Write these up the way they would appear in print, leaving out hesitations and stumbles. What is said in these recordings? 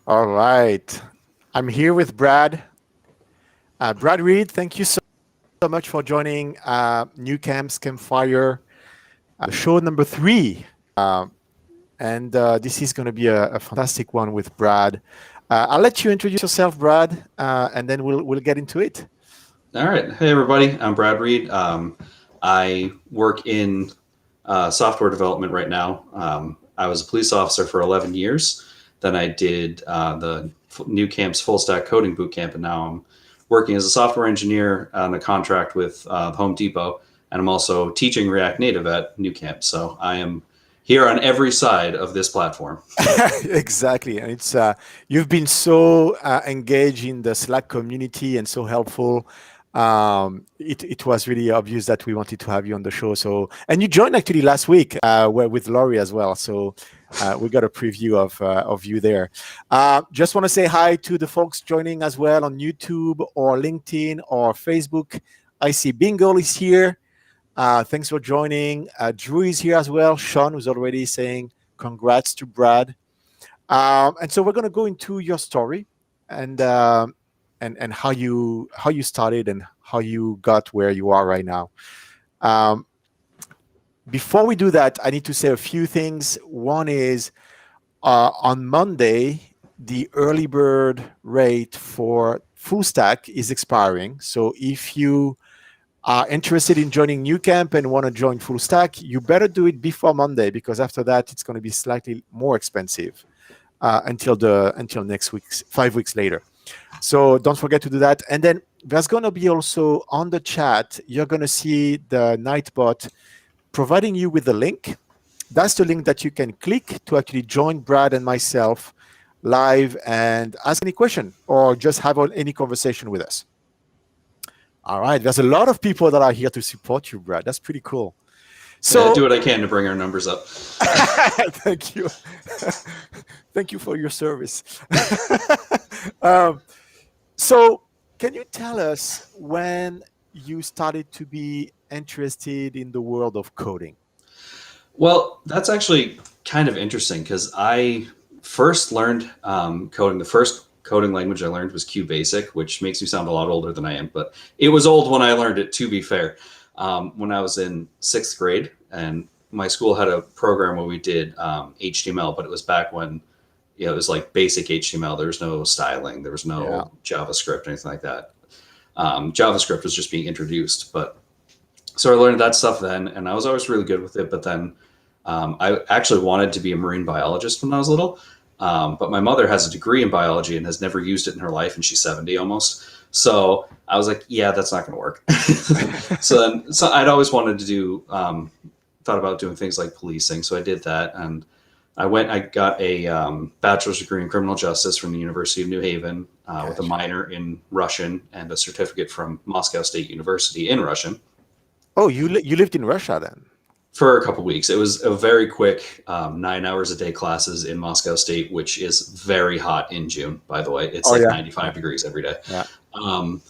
All right. I'm here with Brad. Brad Reed, thank you so much for joining New Camp's Campfire, show number 3. And this is going to be a fantastic one with Brad. I'll let you introduce yourself, Brad, and then we'll get into it. All right. Hey, everybody. I'm Brad Reed. I work in software development right now. I was a police officer for 11 years. Then I did the New Camp's full stack coding boot camp, and now I'm working as a software engineer on a contract with Home Depot, and I'm also teaching React Native at New Camp. So I am here on every side of this platform. Exactly. And it's you've been so engaged in the Slack community and so helpful. It was really obvious that we wanted to have you on the show. So, and you joined actually last week with Laurie as well. So we got a preview of you there. Just want to say hi to the folks joining as well on YouTube or LinkedIn or Facebook. I see Bingle is here. Thanks for joining. Drew is here as well. Sean was already saying congrats to Brad. And so we're going to go into your story and and how you started and how you got where you are right now. Um, Before we do that, I need to say a few things. One is on Monday, the early bird rate for full stack is expiring. So if you are interested in joining New Camp and want to join full stack, you better do it before Monday because after that, it's going to be slightly more expensive until next week, 5 weeks later. So don't forget to do that. And then there's going to be also on the chat, you're going to see the Nightbot providing you with the link. That's the link that you can click to actually join Brad and myself live and ask any question or just have any conversation with us. All right. There's a lot of people that are here to support you, Brad. That's pretty cool. Yeah, So do what I can to bring our numbers up. thank you. Thank you for your service. um, so can you tell us when you started to be interested in the world of coding? Well, that's actually kind of interesting because I first learned coding. The first coding language I learned was QBasic, which makes me sound a lot older than I am, but it was old when I learned it, to be fair. When I was in sixth grade, and my school had a program where we did HTML, but it was back when it was like basic HTML. There was no styling, there was Yeah. no JavaScript, anything like that. JavaScript was just being introduced, but so I learned that stuff then, and I was always really good with it. But then I actually wanted to be a marine biologist when I was little, but my mother has a degree in biology and has never used it in her life, and she's 70 almost. So I was like, yeah, that's not going to work. So I'd always wanted to do, thought about doing things like policing. So I did that, and I got a bachelor's degree in criminal justice from the University of New Haven with a Gotcha. minor in Russian and a certificate from Moscow State University in Russian. Oh, you lived in Russia then? For a couple weeks. It was a very quick 9 hours a day classes in Moscow State, which is very hot in June, by the way. It's Oh like yeah, 95 degrees every day. yeah. Um,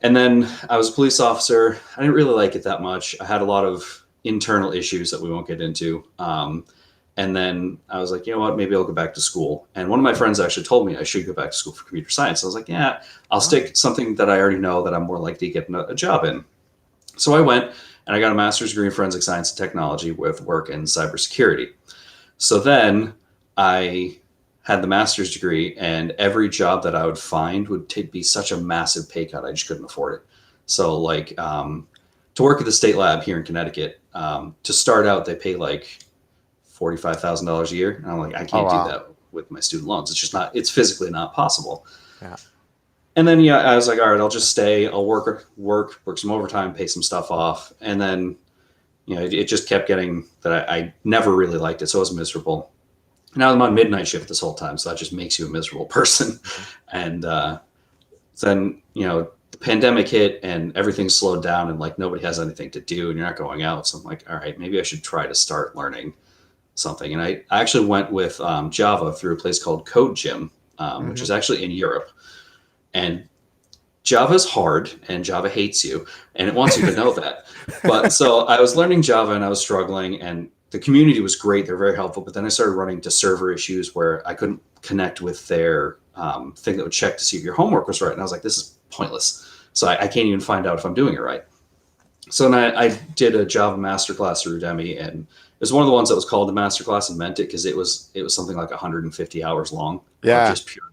and then I was a police officer. I didn't really like it that much. I had a lot of internal issues that we won't get into. And then I was like, you know what, maybe I'll go back to school. And one of my friends actually told me I should go back to school for computer science. I was like, yeah, I'll Oh, stick something that I already know that I'm more likely to get a job in. So I went and I got a master's degree in forensic science and technology with work in cybersecurity. So then I had the master's degree, and every job that I would find would be such a massive pay cut. I just couldn't afford it. So, like, to work at the state lab here in Connecticut, to start out, they pay like $45,000 a year. And I'm like, I oh can't do wow. that with my student loans. It's just not, it's physically not possible. Yeah. And then yeah, I was like, all right, I'll just stay. I'll work some overtime, pay some stuff off, and then it just kept getting that I never really liked it, so I was miserable. Now I'm on midnight shift this whole time, so that just makes you a miserable person. Mhm. And then the pandemic hit and everything slowed down, and like nobody has anything to do, and you're not going out. So I'm like, all right, maybe I should try to start learning something. And I actually went with Java through a place called Code Gym, which Mhm. is actually in Europe. And Java's hard and Java hates you, and it wants you to know that. But so I was learning Java and I was struggling, and the community was great. They're very helpful. But then I started running into server issues where I couldn't connect with their thing that would check to see if your homework was right. And I was like, this is pointless. So I can't even find out if I'm doing it right. So then I did a Java masterclass through Udemy, and it was one of the ones that was called the masterclass and meant it because it was something like 150 hours long of Yeah. just pure.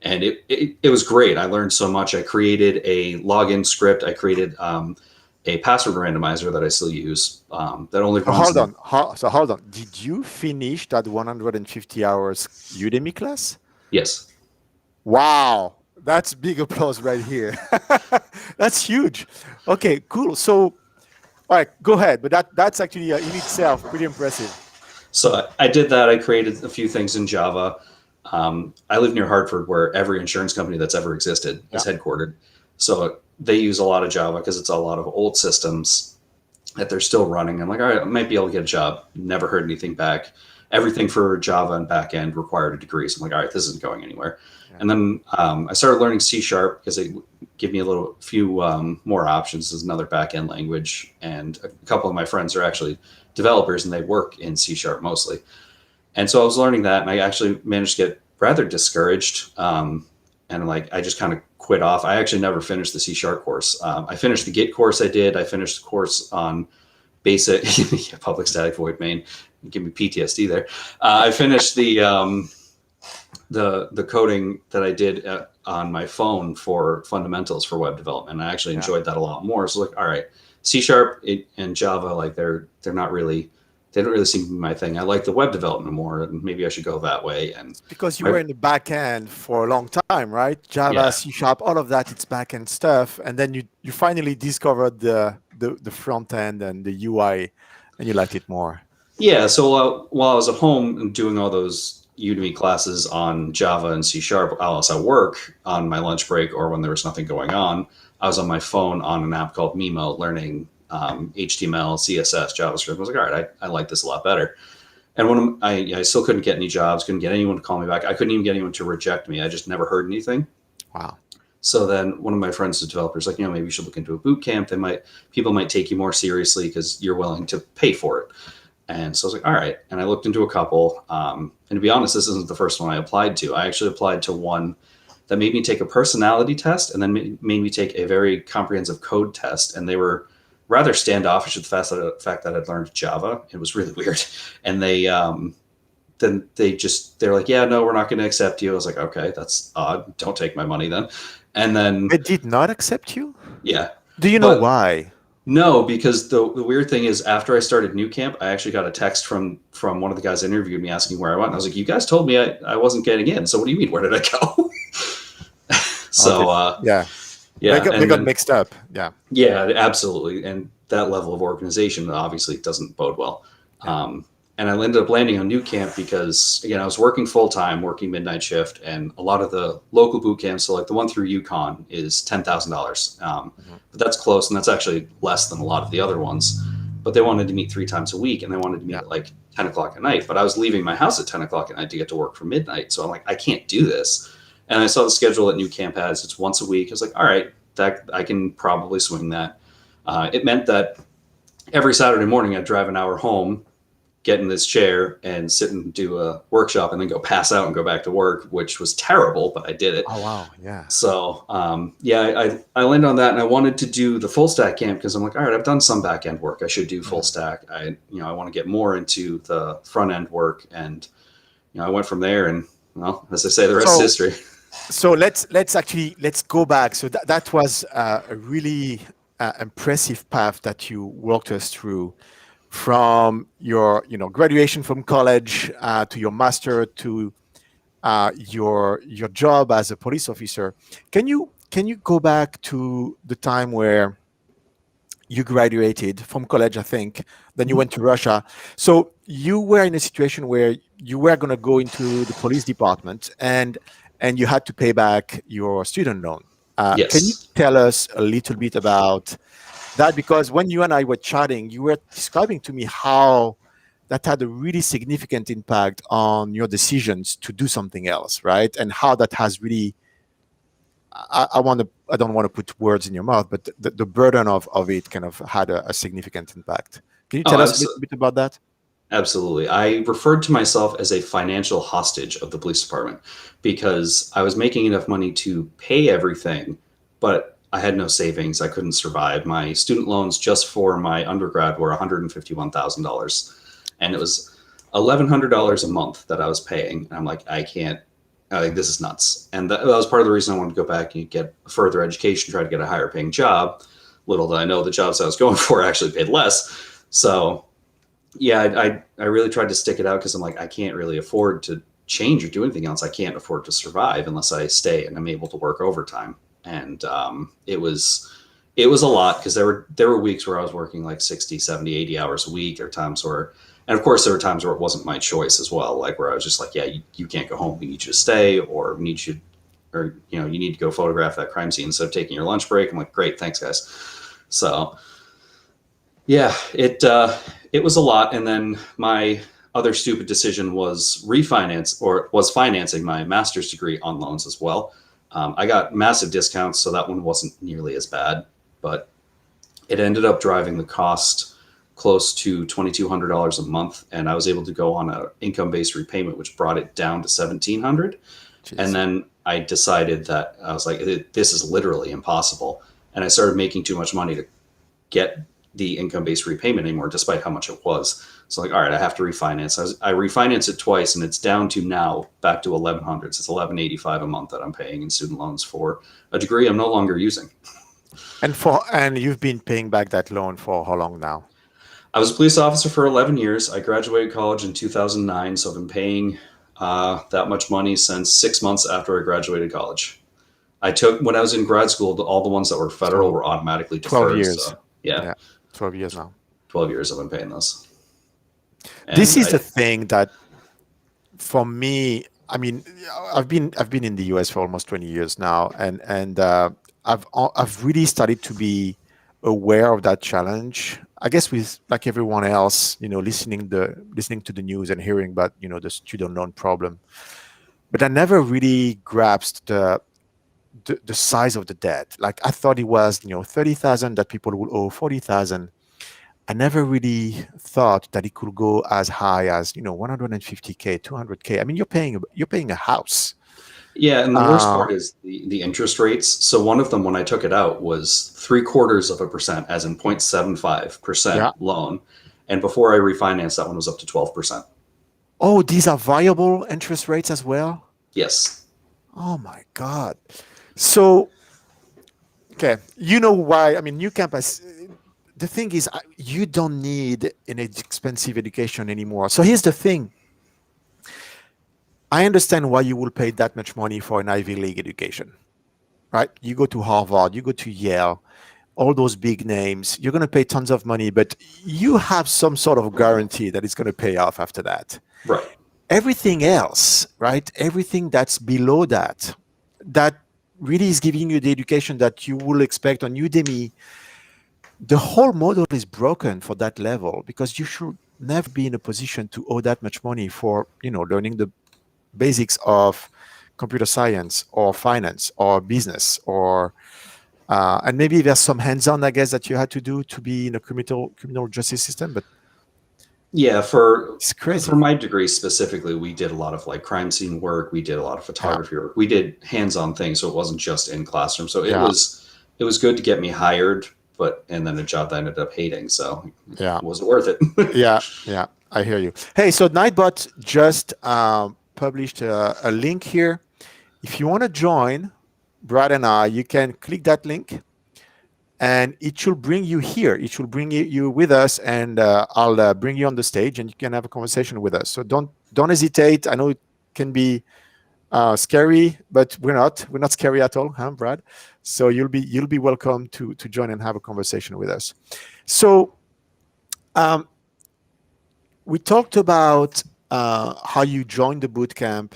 And it was great. I learned so much. I created a login script. I created a password randomizer that I still use that only So runs hold in the. on. So hold on. Did you finish that 150 hours Udemy class? Yes. Wow. That's big applause right here. That's huge. Okay, cool. So, all right, go ahead. But that's actually in itself pretty impressive. So I did that. I created a few things in Java. I live near Hartford, where every insurance company that's ever existed Yeah. is headquartered. So they use a lot of Java because it's a lot of old systems that they're still running. I'm like, all right, I might be able to get a job. Never heard anything back. Everything for Java and backend required a degree. So I'm like, all right, this isn't going anywhere. Yeah. And then I started learning C# because they give me a few more options as another backend language. And a couple of my friends are actually developers and they work in C# mostly. And so I was learning that, and I actually managed to get rather discouraged. And like, I just kind of quit off. I actually never finished the C# course. I finished the Git course I did. I finished the course on basic public static void main. Give me PTSD there. I finished the coding that I did on my phone for fundamentals for web development. I actually enjoyed that a lot more. So like, all right, C# and Java, like they're not really, they don't really seem to be my thing. I like the web development more, and maybe I should go that way. And Because you were in the back end for a long time, right? Java, yeah, C#, all of that, it's back end stuff. And then you finally discovered the front end and the UI, and you liked it more. yeah. So while I was at home and doing all those Udemy classes on Java and C#, while I was at work on my lunch break or when there was nothing going on, I was on my phone on an app called Mimo learning HTML, CSS, JavaScript. I was like, all right, I like this a lot better. And when I still couldn't get any jobs, couldn't get anyone to call me back. I couldn't even get anyone to reject me. I just never heard anything. Wow. So then one of my friends, the developers, like, maybe you should look into a boot camp. People might take you more seriously because you're willing to pay for it. And so I was like, all right. And I looked into a couple. And to be honest, this isn't the first one I applied to. I actually applied to one that made me take a personality test and then made me take a very comprehensive code test. And they were rather standoffish at the fact that I'd learned Java. It was really weird. And they're like, yeah, no, we're not going to accept you. I was like, okay, that's odd. Don't take my money then. And then They did not accept you? yeah. Do you know But why? no, because the weird thing is after I started New Camp, I actually got a text from one of the guys that interviewed me asking where I went. And I was like, you guys told me I wasn't getting in. So what do you mean? Where did I go? So Okay. Yeah. yeah. They got mixed up. Yeah. Yeah, absolutely. And that level of organization obviously doesn't bode well. And I ended up landing on New Camp because, again, I was working full time, working midnight shift, and a lot of the local boot camps, so like the one through Yukon, is $10,000. But that's close, and that's actually less than a lot of the other ones. But they wanted to meet 3 times a week, and they wanted to meet at like 10 o'clock at night. But I was leaving my house at 10 o'clock at night to get to work for midnight. So I'm like, I can't do this. And I saw the schedule that New Camp has. It's once a week. I was like, all right, that I can probably swing that. It meant that every Saturday morning I'd drive an hour home, get in this chair and sit and do a workshop and then go pass out and go back to work, which was terrible, but I did it. Oh, wow. Yeah. So, I landed on that and I wanted to do the full stack camp because I'm like, all right, I've done some back end work. I should do full stack. I want to get more into the front end work. And, I went from there and, well, as I say, the rest is history. So let's go back. So that was a really impressive path that you walked us through, from your graduation from college to your master to your job as a police officer. Can you go back to the time where you graduated from college, I think, then you went to Russia. So you were in a situation where you were going to go into the police department and you had to pay back your student loan. Yes. Can you tell us a little bit about that? Because when you and I were chatting, you were describing to me how that had a really significant impact on your decisions to do something else, right? And how that has really, I don't want to put words in your mouth, but the burden of it kind of had a significant impact. Can you tell us a little bit about that? Absolutely. I referred to myself as a financial hostage of the police department because I was making enough money to pay everything, but I had no savings. I couldn't survive. My student loans just for my undergrad were $151,000. And it was $1,100 a month that I was paying. And I'm like, I can't, I think this is nuts. And that was part of the reason I wanted to go back and get further education, try to get a higher paying job. Little did I know the jobs I was going for actually paid less. So yeah, I really tried to stick it out because I'm like, I can't really afford to change or do anything else. I can't afford to survive unless I stay and I'm able to work overtime. And it was a lot because there were weeks where I was working like 60, 70, 80 hours a week. There were times where, and of course there were times where it wasn't my choice as well, like where I was just like, yeah, you can't go home. We need you to stay, or we need you, or you need to go photograph that crime scene instead of taking your lunch break. I'm like, great, thanks guys. So yeah, it was a lot. And then my other stupid decision was was financing my master's degree on loans as well. I got massive discounts, so that one wasn't nearly as bad, but it ended up driving the cost close to $2,200 a month, and I was able to go on an income-based repayment, which brought it down to $1,700. And Jeez. then I decided that I was like, this is literally impossible, and I started making too much money to get the income-based repayment anymore, despite how much it was. So like, all right, I have to refinance. I refinanced it twice, and it's down to now back to 1,100. So it's 1,185 a month that I'm paying in student loans for a degree I'm no longer using. And you've been paying back that loan for how long now? I was a police officer for 11 years. I graduated college in 2009, so I've been paying that much money since 6 months after I graduated college. I took when I was in grad school, all the ones that were federal So were automatically 12 deferred. years. So yeah, Yeah, 12 years now. 12 years I've been paying those. This And is the thing that for me, I mean, I've been in the US for almost 20 years now, and I've really started to be aware of that challenge. I guess with like everyone else, listening to the news and hearing about the student loan problem, but I never really grasped the size of the debt. Like I thought it was 30,000 that people would owe 40,000. I never really thought that it could go as high as 150K, 200K. I mean, you're paying a house. yeah, and the worst Uh, part is the interest rates. So one of them, when I took it out, was 0.75%, as in 0.75% yeah. loan. And before I refinanced, that one was up to 12%. Oh, these are variable interest rates as well. Yes. Oh my God. So, okay, you know why? I mean, New Campus. The thing is, you don't need an expensive education anymore. So here's the thing. I understand why you will pay that much money for an Ivy League education, right? You go to Harvard, you go to Yale, all those big names, you're going to pay tons of money, but you have some sort of guarantee that it's going to pay off after that. Right. Everything else, right? Everything that's below that, that really is giving you the education that you will expect on Udemy. The whole model is broken for that level because you should never be in a position to owe that much money for, learning the basics of computer science or finance or business or and maybe there's some hands-on, I guess, that you had to do to be in a criminal justice system, but Yeah, it's for crazy. my degree specifically, we did a lot of like crime scene work. We did a lot of Yeah, photography work. We did hands-on things, so it wasn't just in classroom. So yeah, it was good to get me hired, but and then a job that I ended up hating. So yeah, was it worth it? yeah. I hear you. Hey, so Nightbot just published a link here. If you want to join Brad and I, you can click that link and it should bring you here. It should bring you with us, and I'll bring you on the stage, and you can have a conversation with us. So don't hesitate. I know it can be scary, but we're not scary at all, huh, Brad? So you'll be welcome to join and have a conversation with us. So um, we talked about how you joined the boot camp,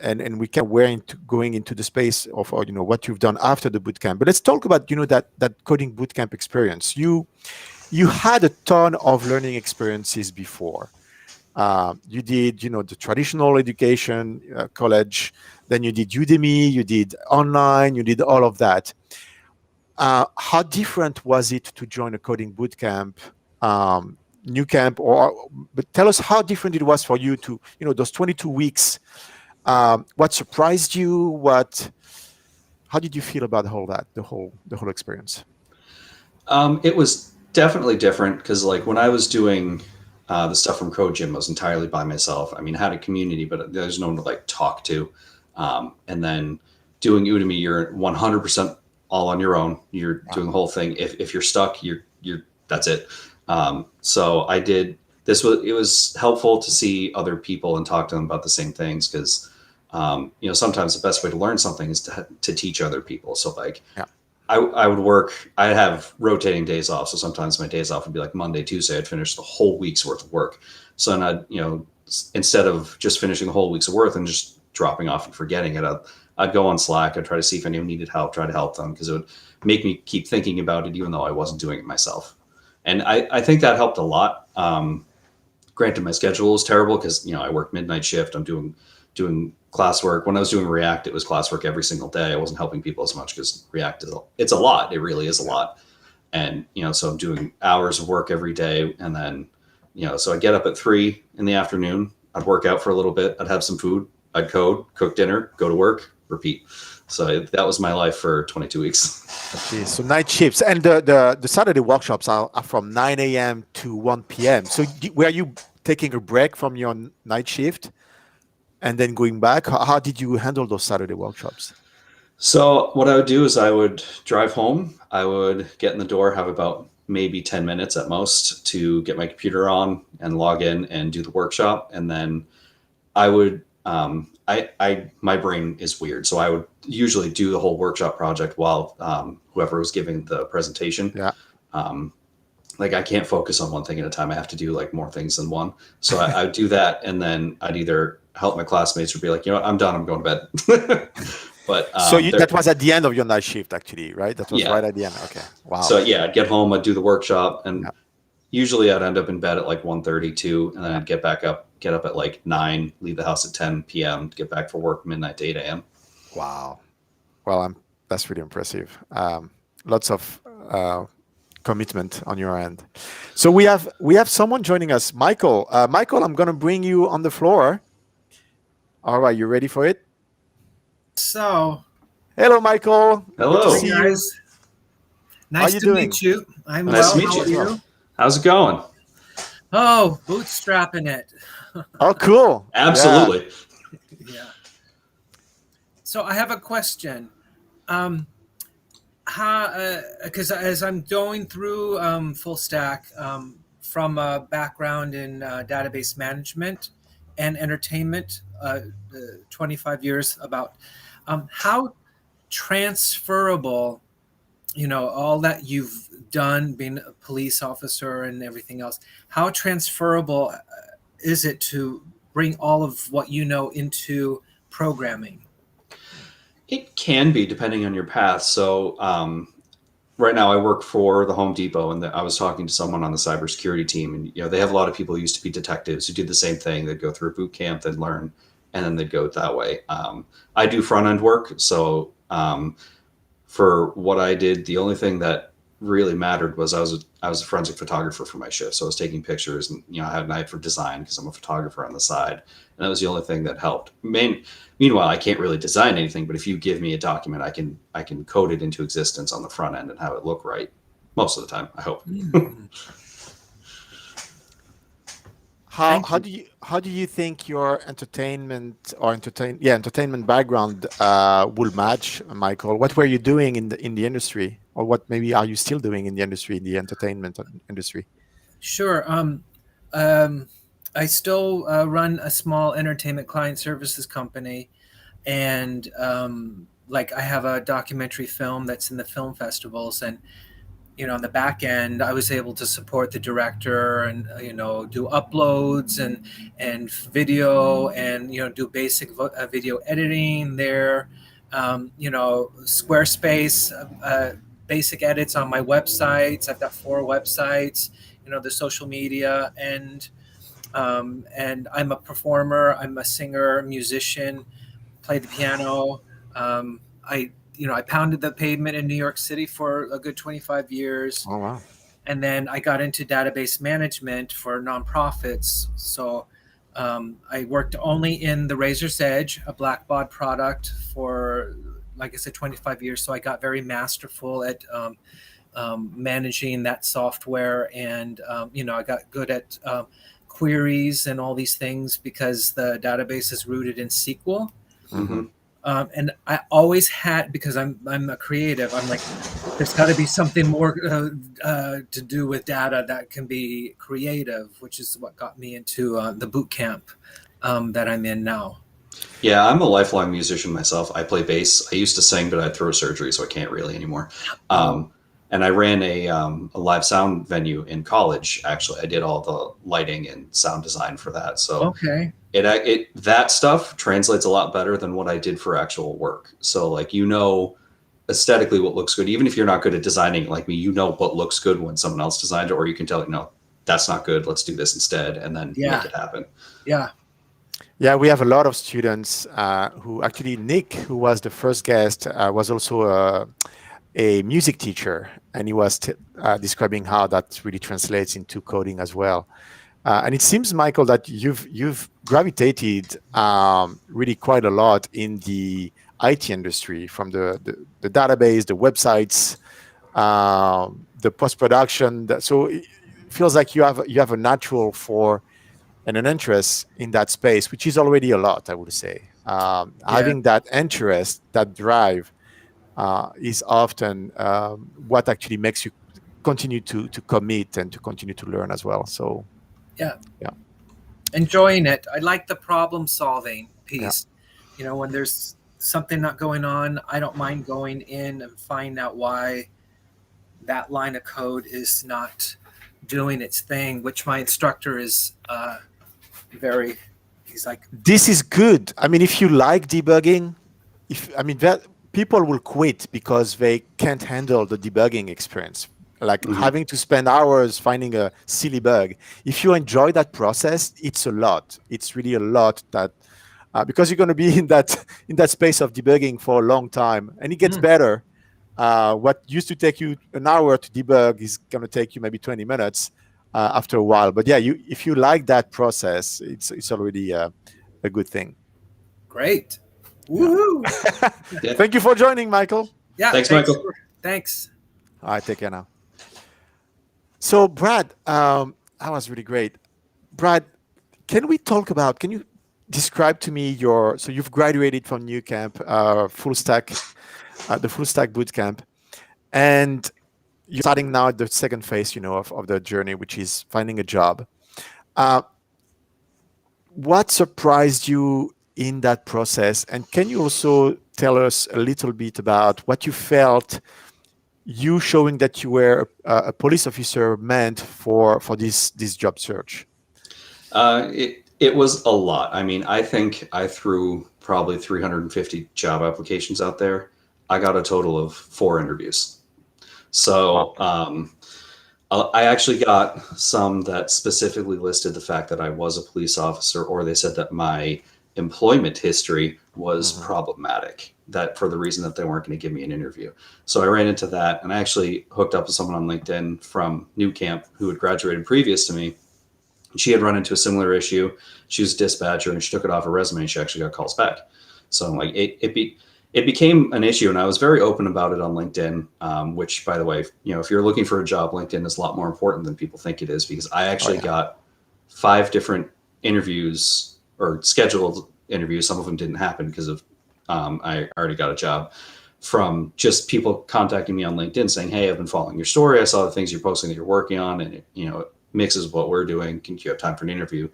and we can going into the space of what you've done after the boot camp. But let's talk about that coding boot camp experience. You had a ton of learning experiences before. You did the traditional education, college. Then you did Udemy. You did online. You did all of that. How different was it to join a coding boot camp? new camp, but tell us how different it was for you to, those 22 weeks. What surprised you? How did you feel about the whole experience? It was definitely different because, like, when I was doing the stuff from Code Gym, I was entirely by myself. I mean, I had a community, but there's no one to like talk to. And then doing Udemy, you're 100% all on your own. You're doing the whole thing. If you're stuck, you're that's it. So I did this. It was helpful to see other people and talk to them about the same things because sometimes the best way to learn something is to teach other people. So like. Yeah. I would work, I'd have rotating days off. So sometimes my days off would be like Monday, Tuesday, I'd finish the whole week's worth of work. So then I'd, instead of just finishing the whole week's worth and just dropping off and forgetting it, I'd go on Slack. I'd try to see if anyone needed help, try to help them because it would make me keep thinking about it, even though I wasn't doing it myself. And I think that helped a lot. Granted, my schedule is terrible because, I work midnight shift. I'm doing classwork. When I was doing React, it was classwork every single day. I wasn't helping people as much because React it's a lot. It really is a lot. And, so I'm doing hours of work every day. And then, so I'd get up at 3 in the afternoon. I'd work out for a little bit. I'd have some food. I'd code, cook dinner, go to work, repeat. So that was my life for 22 weeks. Okay, so night shifts. And the Saturday workshops are from 9 a.m. to 1 p.m. So were you taking a break from your night shift and then going back? How did you handle those Saturday workshops? So what I would do is I would drive home. I would get in the door, have about maybe 10 minutes at most to get my computer on and log in and do the workshop. And then I would, my brain is weird. So I would usually do the whole workshop project while whoever was giving the presentation. Yeah. Like I can't focus on one thing at a time. I have to do like more things than one. So I would do that. And then I'd either help my classmates or be like, I'm done. I'm going to bed. But so that was at the end of your night shift, actually, right? That was right at the end. Okay. Wow. So yeah, I'd get home, I'd do the workshop, and usually I'd end up in bed at like 1:32, and then I'd get up at like 9, leave the house at 10 p.m. to get back for work midnight to 8 a.m. Wow. Well, that's really impressive. Lots of commitment on your end. So we have someone joining us, Michael. Michael, I'm going to bring you on the floor. All right, you ready for it? So, hello, Michael. Hello, guys. Nice to meet you. I'm nice well. to meet you. How's it going? Oh, bootstrapping it. Oh, cool. Absolutely. Yeah. So I have a question. Because as I'm going through full stack from a background in database management and entertainment, 25 years about how transferable, all that you've done, being a police officer and everything else, how transferable is it to bring all of what you know into programming? It can be, depending on your path. So right now I work for the Home Depot, and I was talking to someone on the cybersecurity team, and they have a lot of people who used to be detectives who did the same thing. They'd go through a boot camp, they'd learn, and then they'd go that way. I do front end work, so for what I did, the only thing that really mattered was I was a forensic photographer for my shift, so I was taking pictures, and I had an eye for design because I'm a photographer on the side, and that was the only thing that helped. Meanwhile, I can't really design anything, but if you give me a document, I can code it into existence on the front end and have it look right most of the time, I hope. How do you think your entertainment background will match, Michael? What were you doing in the industry, or what maybe are you still doing in the industry, in the entertainment industry? Sure. I still run a small entertainment client services company, and I have a documentary film that's in the film festivals, and on the back end, I was able to support the director and do uploads and video and do basic video editing there. Squarespace, basic edits on my websites. I've got 4 websites. The social media and I'm a performer. I'm a singer, musician, play the piano. I pounded the pavement in New York City for a good 25 years. Oh, wow. And then I got into database management for nonprofits. So I worked only in the Razor's Edge, a Blackbaud product, for, like I said, 25 years. So I got very masterful at managing that software. And, I got good at queries and all these things because the database is rooted in SQL. Mm-hmm. And I always had, because I'm a creative, I'm like, there's got to be something more to do with data that can be creative, which is what got me into the boot camp that I'm in now. Yeah, I'm a lifelong musician myself. I play bass. I used to sing, but I had throat surgery, so I can't really anymore. And I ran a live sound venue in college. Actually, I did all the lighting and sound design for that. So okay, it that stuff translates a lot better than what I did for actual work. So like, aesthetically what looks good, even if you're not good at designing like me, what looks good when someone else designed it, or you can tell, no, that's not good. Let's do this instead, and then make it happen. Yeah. Yeah, we have a lot of students who actually, Nick, who was the first guest, was also a music teacher, and he was describing how that really translates into coding as well. And it seems, Michael, that you've gravitated really quite a lot in the IT industry, from the database, the websites, the post production. So it feels like you have a natural for and an interest in that space, which is already a lot, I would say. Having that interest, that drive, is often what actually makes you continue to commit and to continue to learn as well. So yeah, yeah, enjoying it. I like the problem solving piece. When there's something not going on, I don't mind going in and find out why that line of code is not doing its thing, which my instructor is he's like, this is good. I mean, if you like debugging, that people will quit because they can't handle the debugging experience, like having to spend hours finding a silly bug. If you enjoy that process, it's a lot. It's really a lot, that because you're going to be in that space of debugging for a long time, and it gets better. What used to take you an hour to debug is going to take you maybe 20 minutes after a while. But yeah, if you like that process, it's already a good thing. Great. Woohoo! Yeah. Thank you for joining, Michael. Yeah, thanks Michael. Thanks. All right, take care now. So Brad, that was really great. Brad, can you describe to me so you've graduated from New Camp, full stack, the full stack boot camp, and you're starting now at the second phase, of the journey, which is finding a job. What surprised you in that process? And can you also tell us a little bit about what you felt you showing that you were a police officer meant for this job search? It was a lot. I mean, I think I threw probably 350 job applications out there. I got a total of 4 interviews. So I actually got some that specifically listed the fact that I was a police officer, or they said that my employment history was problematic, that for the reason that they weren't going to give me an interview. So I ran into that, and I actually hooked up with someone on LinkedIn from New Camp who had graduated previous to me. She had run into a similar issue. She was a dispatcher, and she took it off her resume, and she actually got calls back. So I'm like, it became an issue, and I was very open about it on LinkedIn, which, by the way, if you're looking for a job, LinkedIn is a lot more important than people think it is, because I actually got 5 different interviews, or scheduled interviews. Some of them didn't happen because of I already got a job, from just people contacting me on LinkedIn saying, hey, I've been following your story. I saw the things you're posting that you're working on, and it mixes with what we're doing. Can you have time for an interview?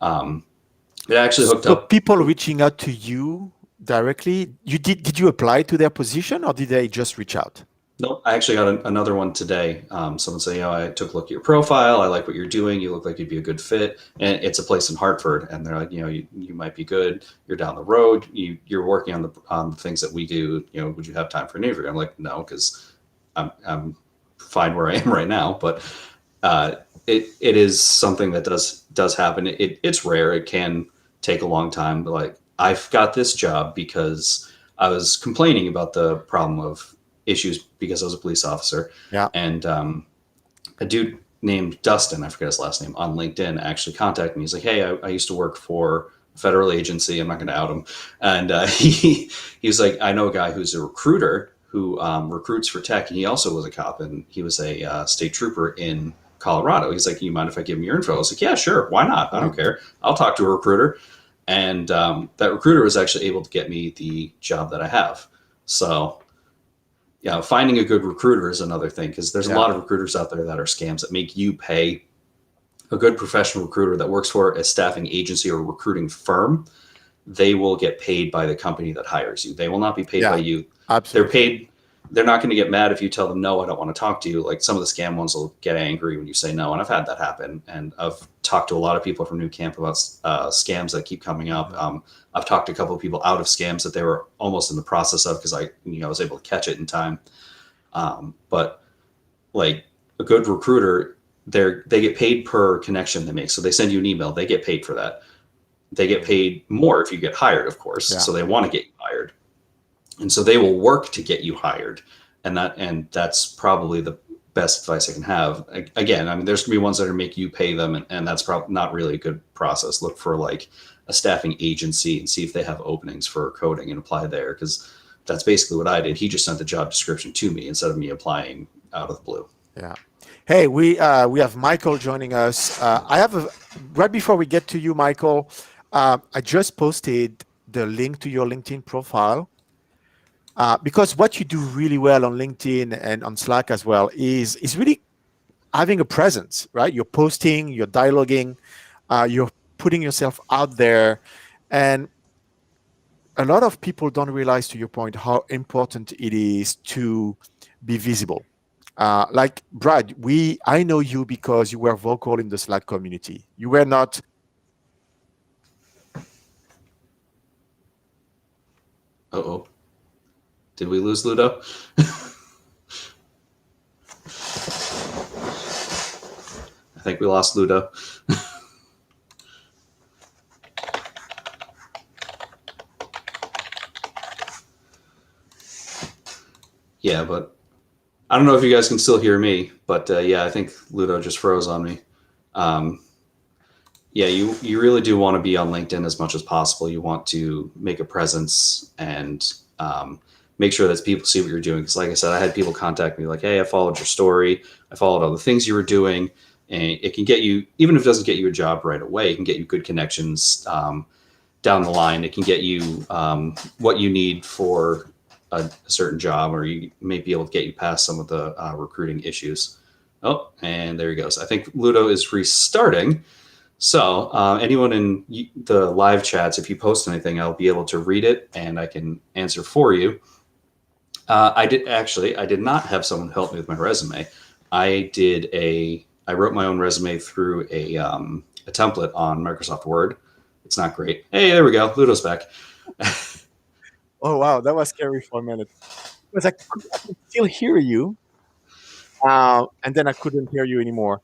It actually hooked up. People reaching out to you directly. Did you apply to their position, or did they just reach out? Nope. I actually got another one today. Someone saying, I took a look at your profile. I like what you're doing. You look like you'd be a good fit. And it's a place in Hartford. And they're like, you might be good. You're down the road. You're working on the things that we do. Would you have time for an interview? I'm like, no, because I'm fine where I am right now. But it is something that does happen. It's rare. It can take a long time. But like, I've got this job because I was complaining about the problem of issues because I was a police officer. Yeah. And a dude named Dustin, I forget his last name, on LinkedIn actually contacted me. He's like, hey, I used to work for a federal agency. I'm not going to out him. And he was like, I know a guy who's a recruiter who recruits for tech. And he also was a cop, and he was a state trooper in Colorado. He's like, you mind if I give him your info? I was like, yeah, sure. Why not? I don't care. I'll talk to a recruiter. And that recruiter was actually able to get me the job that I have. So, yeah, finding a good recruiter is another thing, because there's a lot of recruiters out there that are scams that make you pay a good professional recruiter that works for a staffing agency or recruiting firm. They will get paid by the company that hires you. They will not be paid by you. Absolutely. They're paid. They're not going to get mad if you tell them, no, I don't want to talk to you. Like, some of the scam ones will get angry when you say no. And I've had that happen. And I've talked to a lot of people from New Camp about scams that keep coming up. I've talked to a couple of people out of scams that they were almost in the process of, because I was able to catch it in time. But like a good recruiter, they get paid per connection they make. So they send you an email, they get paid for that. They get paid more if you get hired, of course. So they want to get you hired. And so they will work to get you hired. And that's probably the best advice I can have. Again, I mean, there's gonna be ones that are make you pay them, and that's probably not really a good process. Look for like a staffing agency and see if they have openings for coding and apply there, because that's basically what I did. He just sent the job description to me instead of me applying out of the blue. Yeah. Hey, we have Michael joining us. Right before we get to you, Michael, I just posted the link to your LinkedIn profile. Because what you do really well on LinkedIn and on Slack as well is really having a presence, right? You're posting, you're dialoguing, you're putting yourself out there. And a lot of people don't realize, to your point, how important it is to be visible. Like Brad, I know you because you were vocal in the Slack community. You were not. Uh-oh. Did we lose Ludo? I think we lost Ludo. Yeah, but I don't know if you guys can still hear me, but yeah, I think Ludo just froze on me. Yeah, you really do want to be on LinkedIn as much as possible. You want to make a presence and make sure that people see what you're doing. Because like I said, I had people contact me like, hey, I followed your story. I followed all the things you were doing. And it can get you, even if it doesn't get you a job right away, it can get you good connections down the line. It can get you what you need for a certain job, or you may be able to get you past some of the recruiting issues. Oh, and there he goes. I think Ludo is restarting. So anyone in the live chats, if you post anything, I'll be able to read it and I can answer for you. I did not have someone help me with my resume. I wrote my own resume through a template on Microsoft Word. It's not great. Hey, there we go. Ludo's back. Oh, wow. That was scary for a minute. Because I could still hear you. And then I couldn't hear you anymore.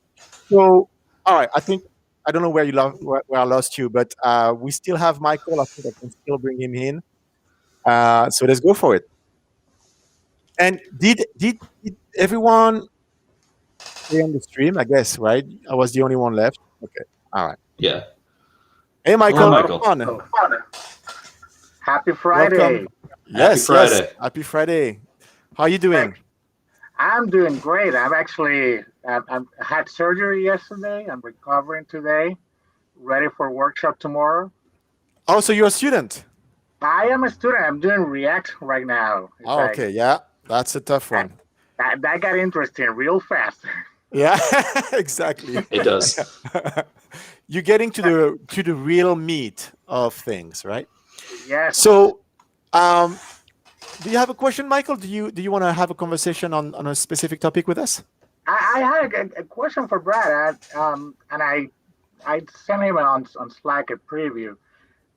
So, all right. I don't know where where I lost you, but we still have Michael. I think I can still bring him in. So let's go for it. And did everyone stay on the stream? I guess, right? I was the only one left. Okay. All right. Yeah. Hey, Michael. Hello, Michael. Come on. Happy Friday. Welcome. Yes, Happy Friday. Yes. Happy Friday. How are you doing? I'm doing great. I had surgery yesterday. I'm recovering today. Ready for workshop tomorrow. Oh, so you're a student? I am a student. I'm doing React right now. Okay. Yeah. That's a tough one. That got interesting real fast. Yeah, exactly. It does. You're getting to the real meat of things, right? Yes. So, do you have a question, Michael? Do you want to have a conversation on a specific topic with us? I had a question for Brad, and I sent him on Slack a preview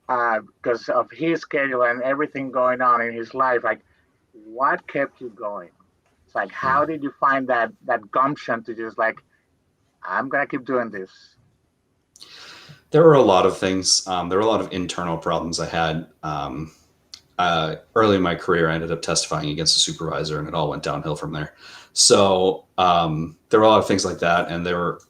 because of his schedule and everything going on in his life. Like, what kept you going? It's like, how did you find that gumption to just like, I'm gonna keep doing this? There were a lot of things. There were a lot of internal problems I had. early in my career, I ended up testifying against a supervisor, and it all went downhill from there. So there were a lot of things like that, and there were,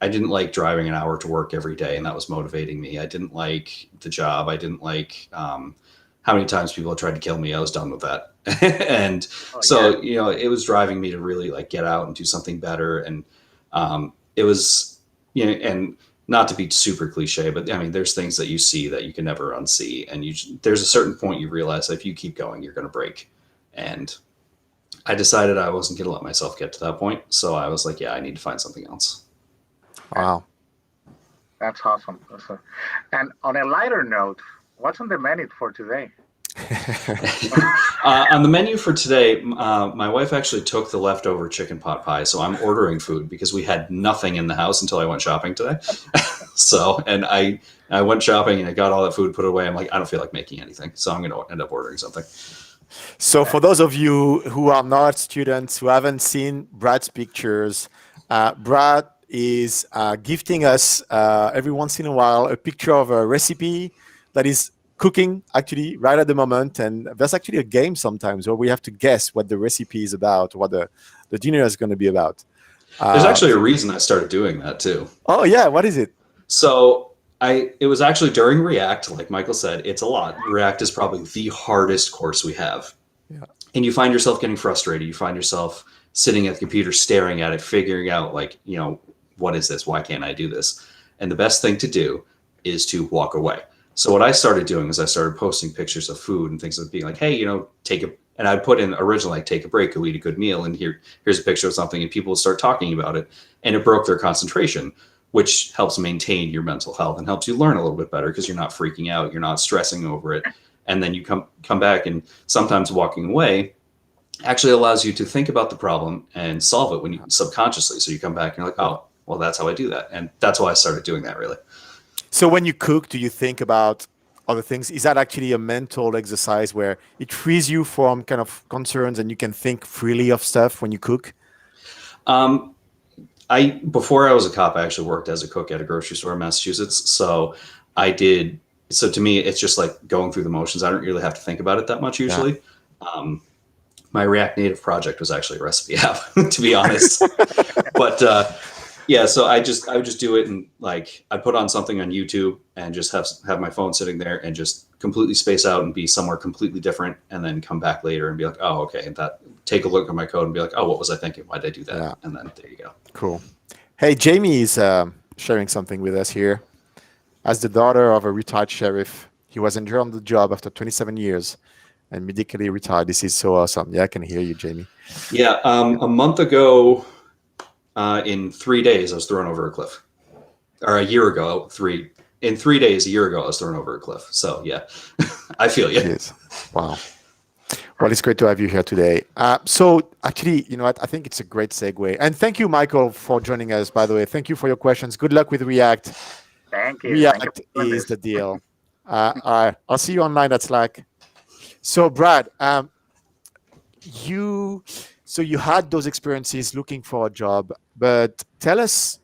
I didn't like driving an hour to work every day, and that was motivating me. I didn't like the job. I didn't like how many times people tried to kill me. I was done with that. And it was driving me to really like get out and do something better. And it was, and not to be super cliche, but I mean, there's things that you see that you can never unsee. And there's a certain point you realize that if you keep going, you're going to break. And I decided I wasn't going to let myself get to that point. So I was like, yeah, I need to find something else. Wow. That's awesome. And on a lighter note, what's on the menu for today? On the menu for today, my wife actually took the leftover chicken pot pie, so I'm ordering food because we had nothing in the house until I went shopping today. And I went shopping and I got all that food put away. I'm like, I don't feel like making anything, so I'm going to end up ordering something. So for those of you who are not students, who haven't seen Brad's pictures, Brad is gifting us every once in a while a picture of a recipe that is cooking actually right at the moment. And there's actually a game sometimes where we have to guess what the recipe is about, what the dinner is going to be about. There's actually a reason I started doing that too. Oh yeah, what is it? So it was actually during React, like Michael said, it's a lot. React is probably the hardest course we have. Yeah. And you find yourself getting frustrated. You find yourself sitting at the computer, staring at it, figuring out like, what is this? Why can't I do this? And the best thing to do is to walk away. So what I started doing is I started posting pictures of food and things like being like, hey, and I'd put in originally like, take a break, go eat a good meal. And here's a picture of something, and people would start talking about it, and it broke their concentration, which helps maintain your mental health and helps you learn a little bit better because you're not freaking out. You're not stressing over it. And then you come back, and sometimes walking away actually allows you to think about the problem and solve it when you subconsciously. So you come back and you're like, oh, well, that's how I do that. And that's why I started doing that really. So when you cook, do you think about other things? Is that actually a mental exercise where it frees you from kind of concerns and you can think freely of stuff when you cook? Before I was a cop, I actually worked as a cook at a grocery store in Massachusetts. So to me, it's just like going through the motions. I don't really have to think about it that much usually. Yeah. My React Native project was actually a recipe app, to be honest. But yeah, so I would just do it, and like I'd put on something on YouTube and just have my phone sitting there and just completely space out and be somewhere completely different, and then come back later and be like, oh, okay, and take a look at my code and be like, oh, what was I thinking? Why did I do that? Yeah. And then there you go. Cool. Hey, Jamie is sharing something with us here. As the daughter of a retired sheriff, he was injured on the job after 27 years and medically retired. This is so awesome. Yeah, I can hear you, Jamie. Yeah, a month ago, in 3 days, I was thrown over a cliff. Or a year ago, in 3 days, a year ago, I was thrown over a cliff. So yeah, I feel you. It is. Wow. Well, it's great to have you here today. So actually, I think it's a great segue. And thank you, Michael, for joining us, by the way. Thank you for your questions. Good luck with React. Thank you. React is the deal. All right. I'll see you online at Slack. So Brad, you had those experiences looking for a job, but tell us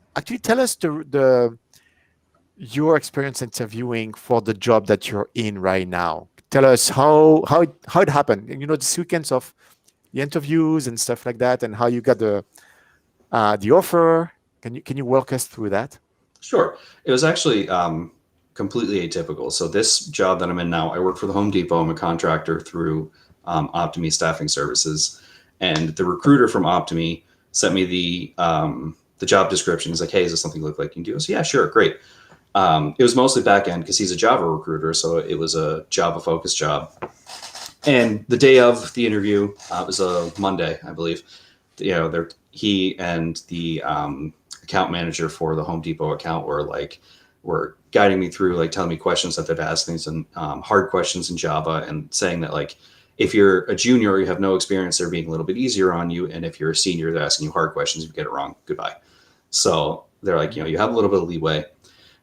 your experience interviewing for the job that you're in right now. Tell us how it happened. The sequence of the interviews and stuff like that, and how you got the offer. Can you walk us through that? Sure. It was actually completely atypical. So this job that I'm in now, I work for the Home Depot. I'm a contractor through Optimi Staffing Services, and the recruiter from Optimi sent me the job description. He's like, hey, is this something you look like you can do? I said, yeah, sure, great. It was mostly back end because he's a Java recruiter, so it was a Java focused job. And the day of the interview, it was a Monday, I believe. He and the account manager for the Home Depot account were guiding me through, like telling me questions that they'd ask, things and hard questions in Java, and saying that like if you're a junior, you have no experience, they're being a little bit easier on you, and if you're a senior, they're asking you hard questions. If you get it wrong, goodbye. So they're like, you have a little bit of leeway.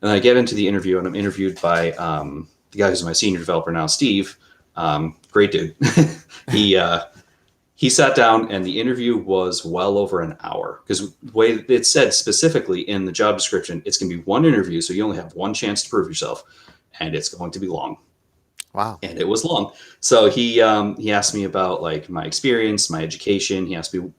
And I get into the interview, and I'm interviewed by the guy who's my senior developer now, Steve. Great dude. He sat down, and the interview was well over an hour, because the way it said specifically in the job description, it's going to be one interview, so you only have one chance to prove yourself, and it's going to be long. Wow. and it was long. So he asked me about like my experience, my education. He asked me,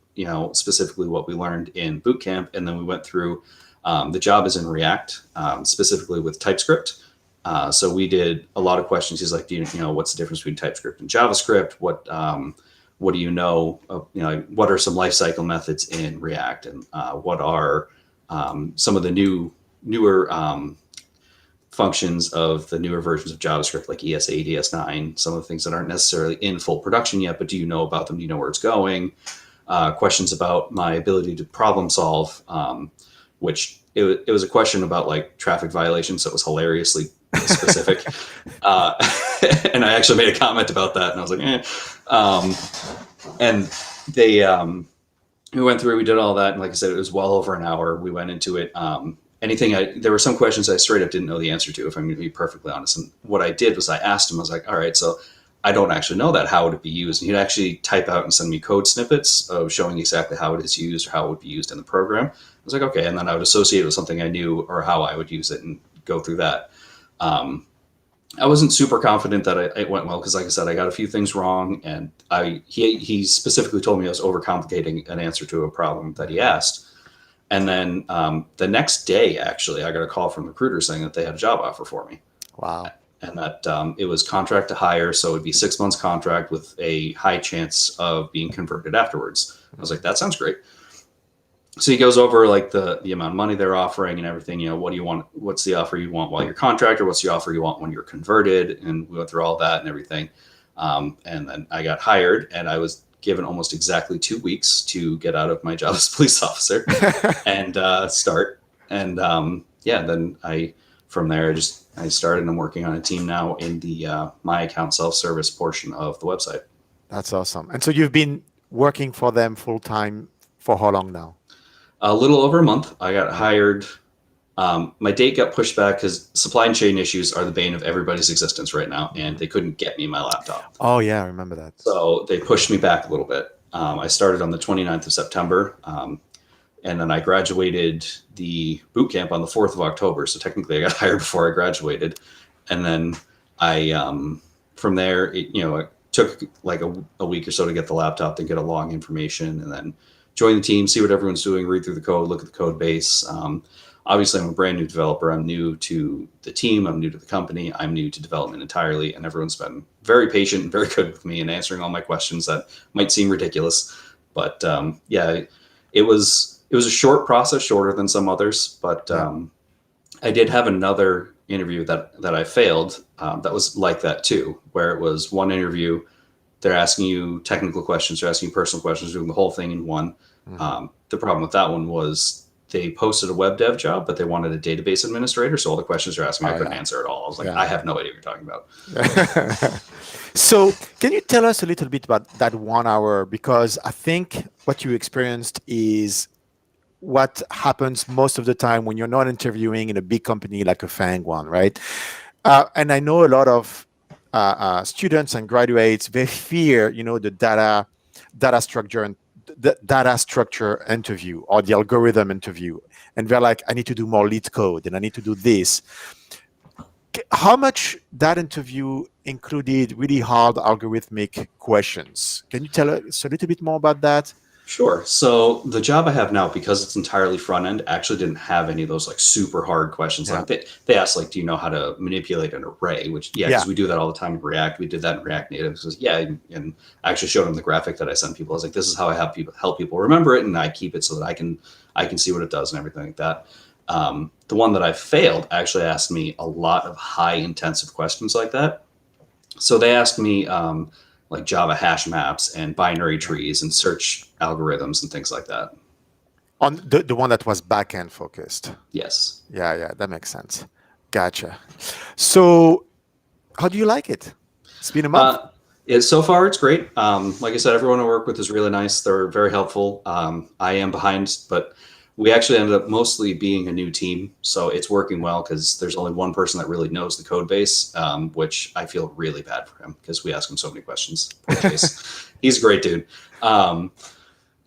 specifically what we learned in boot camp, and then we went through. The job is in React, specifically with TypeScript. So we did a lot of questions. He's like, do you know what's the difference between TypeScript and JavaScript? What do you know? What are some lifecycle methods in React, and what are some of the newer functions of the newer versions of JavaScript, like ES8, ES9, some of the things that aren't necessarily in full production yet, but do you know about them? Do you know where it's going? Questions about my ability to problem solve, which it was a question about like traffic violations. So it was hilariously specific. And I actually made a comment about that, and I was like, and they, we went through, we did all that. And like I said, it was well over an hour. We went into it. There were some questions I straight up didn't know the answer to, if I'm going to be perfectly honest. And what I did was I asked him, I was like, all right, so I don't actually know that. How would it be used? And he'd actually type out and send me code snippets of showing exactly how it is used or how it would be used in the program. I was like, okay. And then I would associate it with something I knew or how I would use it and go through that. I wasn't super confident that it went well because, like I said, I got a few things wrong, and he specifically told me I was overcomplicating an answer to a problem that he asked. And then the next day, actually, I got a call from the recruiter saying that they had a job offer for me. Wow. And that it was contract to hire, so it'd be 6 months contract with a high chance of being converted afterwards. I was like, that sounds great. So he goes over like the amount of money they're offering and everything. What do you want? What's the offer you want while you're contractor? What's the offer you want when you're converted? And we went through all that and everything. And then I got hired, and I was given almost exactly 2 weeks to get out of my job as police officer and start. And then from there I started, and I'm working on a team now in the my account self-service portion of the website. That's awesome. And so you've been working for them full time for how long now? A little over a month. I got hired. My date got pushed back because supply chain issues are the bane of everybody's existence right now, and they couldn't get me my laptop. Oh, yeah, I remember that. So they pushed me back a little bit. I started on the 29th of September, and then I graduated the boot camp on the 4th of October. So technically I got hired before I graduated. And then from there, it took like a week or so to get the laptop, then get a login information, and then join the team, see what everyone's doing, read through the code, look at the code base. Obviously, I'm a brand new developer. I'm new to the team. I'm new to the company. I'm new to development entirely. And everyone's been very patient and very good with me and answering all my questions that might seem ridiculous. But it was a short process, shorter than some others. But I did have another interview that I failed that was like that too, where it was one interview. They're asking you technical questions, they're asking you personal questions, doing the whole thing in one. Mm-hmm. The problem with that one was they posted a web dev job, but they wanted a database administrator. So all the questions they're asking me, I couldn't answer at all. I was like, I have no idea what you're talking about. So can you tell us a little bit about that 1 hour? Because I think what you experienced is what happens most of the time when you're not interviewing in a big company like a FANG one, right? And I know a lot of students and graduates, they fear, the data structure and the data structure interview or the algorithm interview. And they're like, I need to do more lead code and I need to do this. How much that interview included really hard algorithmic questions? Can you tell us a little bit more about that? Sure. So the job I have now, because it's entirely front end, actually didn't have any of those like super hard questions. Yeah. Like they asked, like, do you know how to manipulate an array? Which, because we do that all the time in React. We did that in React Native. So, and I actually showed them the graphic that I sent people. I was like, this is how I help people remember it, and I keep it so that I can see what it does and everything like that. The one that I failed actually asked me a lot of high intensive questions like that. So they asked me like Java hash maps and binary trees and search algorithms and things like that. On the one that was backend focused. Yes. Yeah, that makes sense. Gotcha. So how do you like it? It's been a month. So far, it's great. Like I said, everyone I work with is really nice. They're very helpful. I am behind, but we actually ended up mostly being a new team. So it's working well because there's only one person that really knows the code base, which I feel really bad for him because we ask him so many questions. He's a great dude.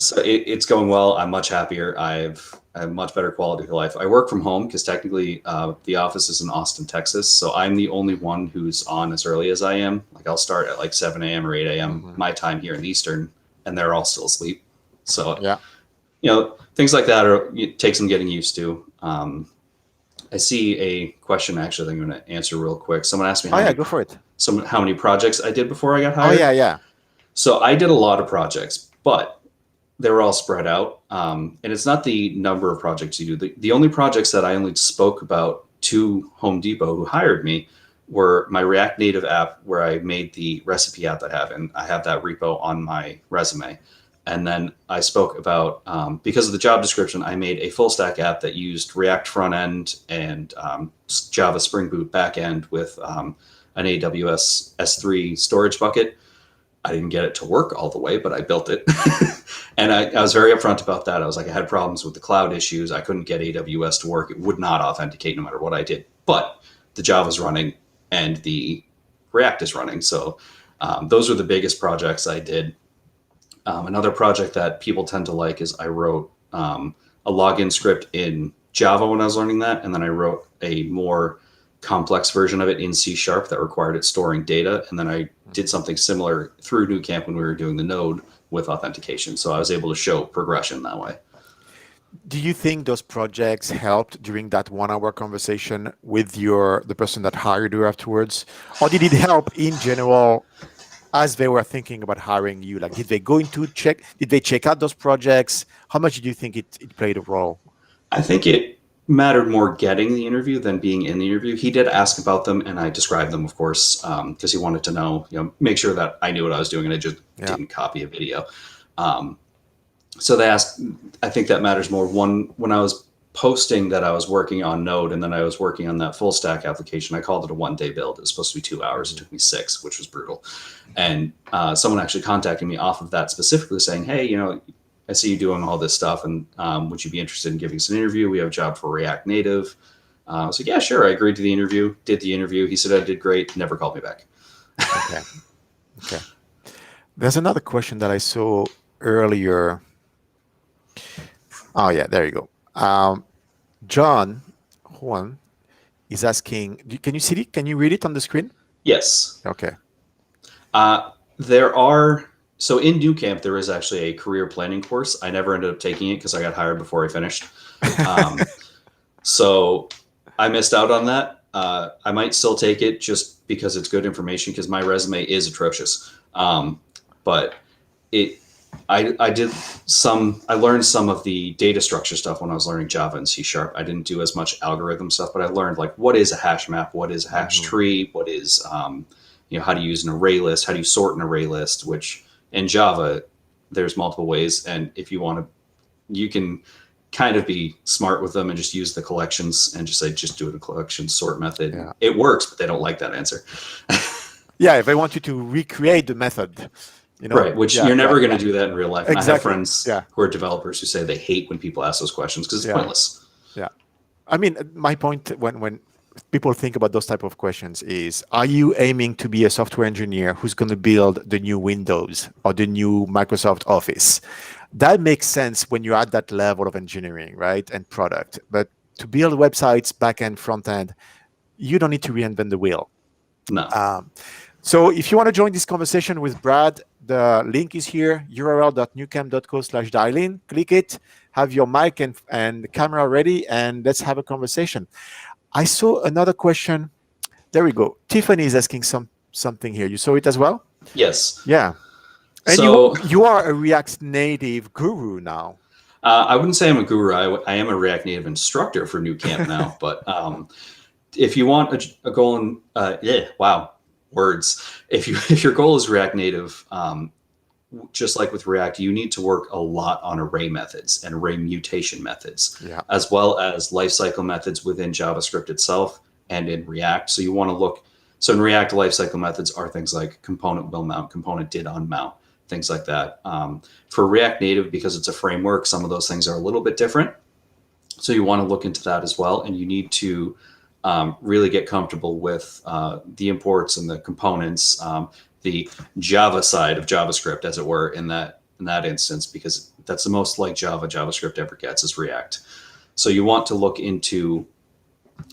So it's going well. I'm much happier. I have much better quality of life. I work from home because technically the office is in Austin, Texas. So I'm the only one who's on as early as I am. Like I'll start at like 7 a.m. or 8 a.m. my time here in the Eastern, and they're all still asleep. So, Yeah. Things like that it takes some getting used to. I see a question actually that I'm going to answer real quick. Someone asked me Go for it. how many projects I did before I got Oh, hired. yeah. So I did a lot of projects, but they were all spread out. And it's not the number of projects you do. The only projects that I only spoke about to Home Depot, who hired me, were my React Native app, where I made the recipe app that I have, and I have that repo on my resume. And then I spoke about, because of the job description, I made a full stack app that used React front end and Java Spring Boot back end with an AWS S3 storage bucket. I didn't get it to work all the way, but I built it. And I was very upfront about that. I was like, I had problems with the cloud issues. I couldn't get AWS to work. It would not authenticate no matter what I did. But the Java's running and the React is running. So those are the biggest projects I did. Another project that people tend to like is I wrote a login script in Java when I was learning that. And then I wrote a more complex version of it in C# that required it storing data. And then I did something similar through New Camp when we were doing the node with authentication. So I was able to show progression that way. Do you think those projects helped during that 1 hour conversation with the person that hired you afterwards? Or did it help in general as they were thinking about hiring you? Like, did they check out those projects? How much do you think it played a role? I think it mattered more getting the interview than being in the interview. He did ask about them, and I described them, of course, because he wanted to know, make sure that I knew what I was doing and I just didn't copy a video. So they asked, I think that matters more. One, when I was posting that I was working on Node and then I was working on that full stack application, I called it a 1-day build. It was supposed to be 2 hours. It took me 6, which was brutal. And someone actually contacted me off of that specifically saying, hey, I see you doing all this stuff, and would you be interested in giving us an interview? We have a job for React Native. I was like, yeah, sure. I agreed to the interview, did the interview. He said I did great, never called me back. Okay. There's another question that I saw earlier. Oh, yeah, there you go. John Juan is asking, can you see it? Can you read it on the screen? Yes. Okay. So in New Camp, there is actually a career planning course. I never ended up taking it because I got hired before I finished. So I missed out on that. I might still take it just because it's good information, because my resume is atrocious. But I learned some of the data structure stuff when I was learning Java and C#. I didn't do as much algorithm stuff, but I learned like what is a hash map, what is a hash tree, what is how to use an array list, how do you sort an array list, which in Java there's multiple ways, and if you want to, you can kind of be smart with them and just use the collections and just do it in collection sort method. Yeah. It works, but they don't like that answer. Yeah, if they want you to recreate the method. Right, which you're never going to do that in real life. Exactly. I have friends who are developers who say they hate when people ask those questions because it's pointless. Yeah. I mean, my point when people think about those type of questions is, are you aiming to be a software engineer who's going to build the new Windows or the new Microsoft Office? That makes sense when you're at that level of engineering, right, and product. But to build websites, back-end, front-end, you don't need to reinvent the wheel. No. So if you want to join this conversation with Brad, the link is here, url.newcamp.co/dial-in. Click it, have your mic and camera ready, and let's have a conversation. I saw another question. There we go. Tiffany is asking something here. You saw it as well? Yes. Yeah. And so, you are a React Native guru now. I wouldn't say I'm a guru. I am a React Native instructor for New Camp now. But if you want a goal in, words. If your goal is React Native, just like with React, you need to work a lot on array methods and array mutation methods, as well as lifecycle methods within JavaScript itself and in React. So you want to look. So in React, lifecycle methods are things like component will mount, component did unmount, things like that. For React Native, because it's a framework, some of those things are a little bit different. So you want to look into that as well, and you need to really get comfortable with the imports and the components, the Java side of JavaScript, as it were, in that in that instance, because that's the most like JavaScript ever gets is React. So you want to look into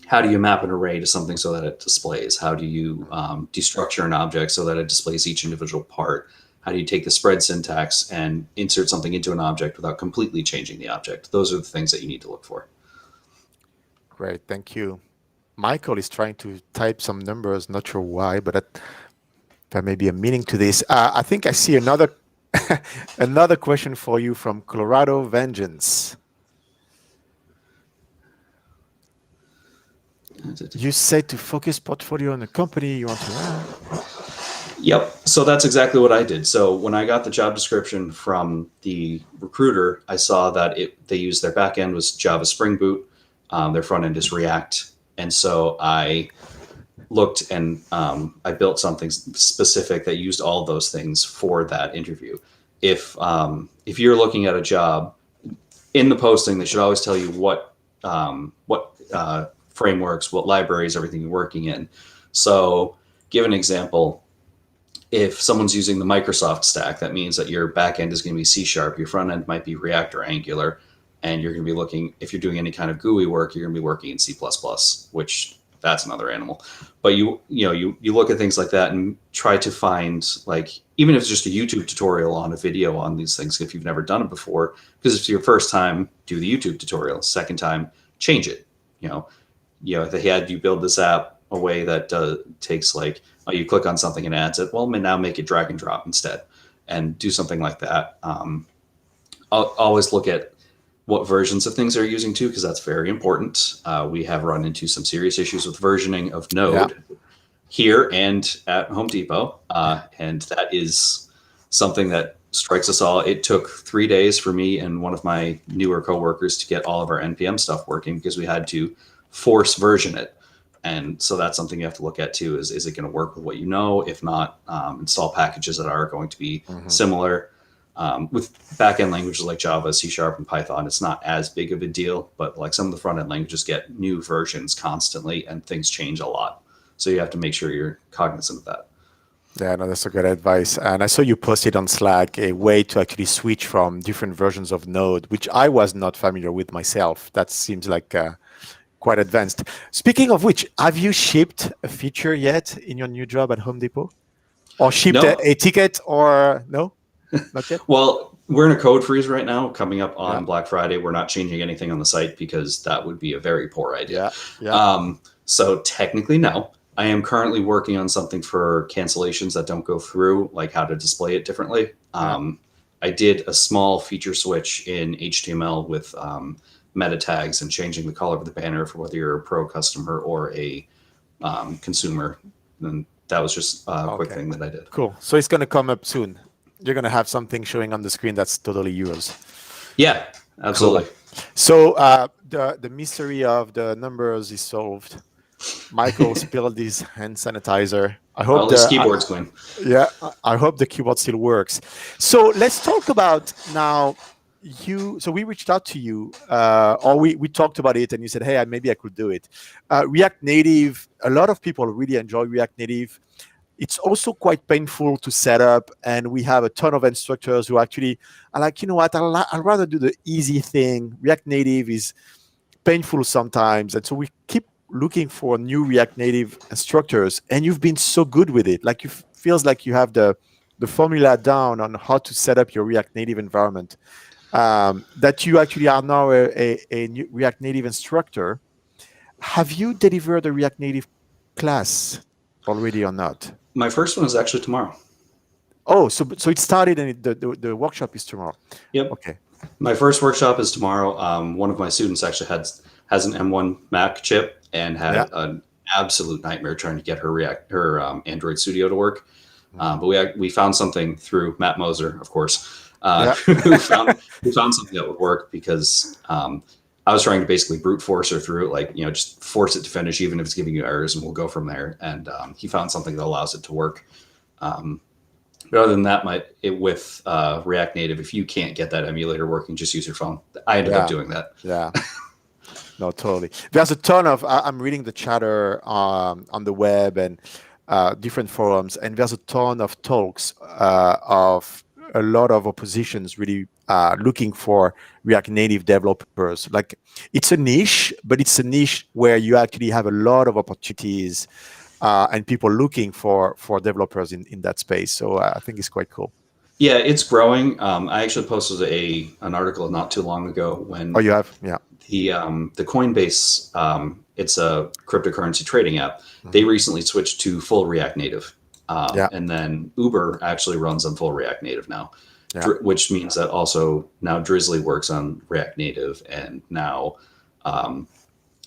how do you map an array to something so that it displays? How do you destructure an object so that it displays each individual part? How do you take the spread syntax and insert something into an object without completely changing the object? Those are the things that you need to look for. Great, thank you. Michael is trying to type some numbers, not sure why, but there may be a meaning to this. I think I see another another question for you from Colorado Vengeance. You said to focus portfolio on the company you want to run. Yep. So that's exactly what I did. So when I got the job description from the recruiter, I saw that they used their back end was Java Spring Boot. Their front end is React. And so I looked and I built something specific that used all those things for that interview. If you're looking at a job in the posting, they should always tell you what frameworks, what libraries, everything you're working in. So give an example. If someone's using the Microsoft stack, that means that your backend is going to be C#, your front end might be React or Angular, and you're going to be looking, if you're doing any kind of GUI work, you're going to be working in C++, which that's another animal. But you look at things like that and try to find, like, even if it's just a YouTube tutorial on a video on these things, if you've never done it before, because if it's your first time, do the YouTube tutorial. Second time, change it. If they had you build this app a way that takes you click on something and adds it, well, now make it drag and drop instead, and do something like that. I'll always look at what versions of things they're using too, because that's very important. We have run into some serious issues with versioning of Node here and at Home Depot, and that is something that strikes us all. It took 3 days for me and one of my newer coworkers to get all of our NPM stuff working because we had to force version it. And so that's something you have to look at too, is it going to work with what you know? If not, install packages that are going to be similar. With backend languages like Java, C# and Python, it's not as big of a deal, but like some of the front end languages get new versions constantly and things change a lot. So you have to make sure you're cognizant of that. Yeah, no, that's a good advice. And I saw you posted on Slack a way to actually switch from different versions of Node, which I was not familiar with myself. That seems like quite advanced. Speaking of which, have you shipped a feature yet in your new job at Home Depot? Or shipped a ticket or no? Not yet? Well, we're in a code freeze right now coming up on Black Friday. We're not changing anything on the site because that would be a very poor idea. So technically, no. I am currently working on something for cancellations that don't go through, like how to display it differently. I did a small feature switch in HTML with meta tags and changing the color of the banner for whether you're a pro customer or a consumer. And that was just a quick thing that I did. Cool. So it's going to come up soon. You're going to have something showing on the screen that's totally yours. Yeah, absolutely. Cool. So the mystery of the numbers is solved. Michael spilled his hand sanitizer. I hope the keyboard's clean. Yeah, I hope the keyboard still works. So let's talk about now. So we reached out to you, or we talked about it, and you said, "Hey, maybe I could do it." React Native. A lot of people really enjoy React Native. It's also quite painful to set up, and we have a ton of instructors who actually are like, you know what? I'd rather do the easy thing. React Native is painful sometimes, and so we keep looking for new React Native instructors, and you've been so good with it. Like, it feels like you have the formula down on how to set up your React Native environment, that you actually are now a new React Native instructor. Have you delivered a React Native class already or not? My first one is actually tomorrow. Oh, so it started and the workshop is tomorrow. Yep. Okay. My first workshop is tomorrow. One of my students actually has an M1 Mac chip and had an absolute nightmare trying to get her Android Studio to work. But we found something through Matt Moser, of course, who found something that would work because I was trying to basically brute force her through it, just force it to finish, even if it's giving you errors, and we'll go from there. And he found something that allows it to work. But other than that, with React Native, if you can't get that emulator working, just use your phone. I ended up doing that. Yeah. No, totally. There's a ton of, I'm reading the chatter on the web and different forums, and there's a ton of talks of a lot of oppositions really looking for React Native developers. Like it's a niche, but it's a niche where you actually have a lot of opportunities and people looking for developers in that space. So I think it's quite cool. Yeah, it's growing. I actually posted an article not too long ago when Oh, you have? Yeah. the Coinbase, it's a cryptocurrency trading app. They recently switched to full React Native. And then Uber actually runs on full React Native now, which means that also now Drizzly works on React Native, and now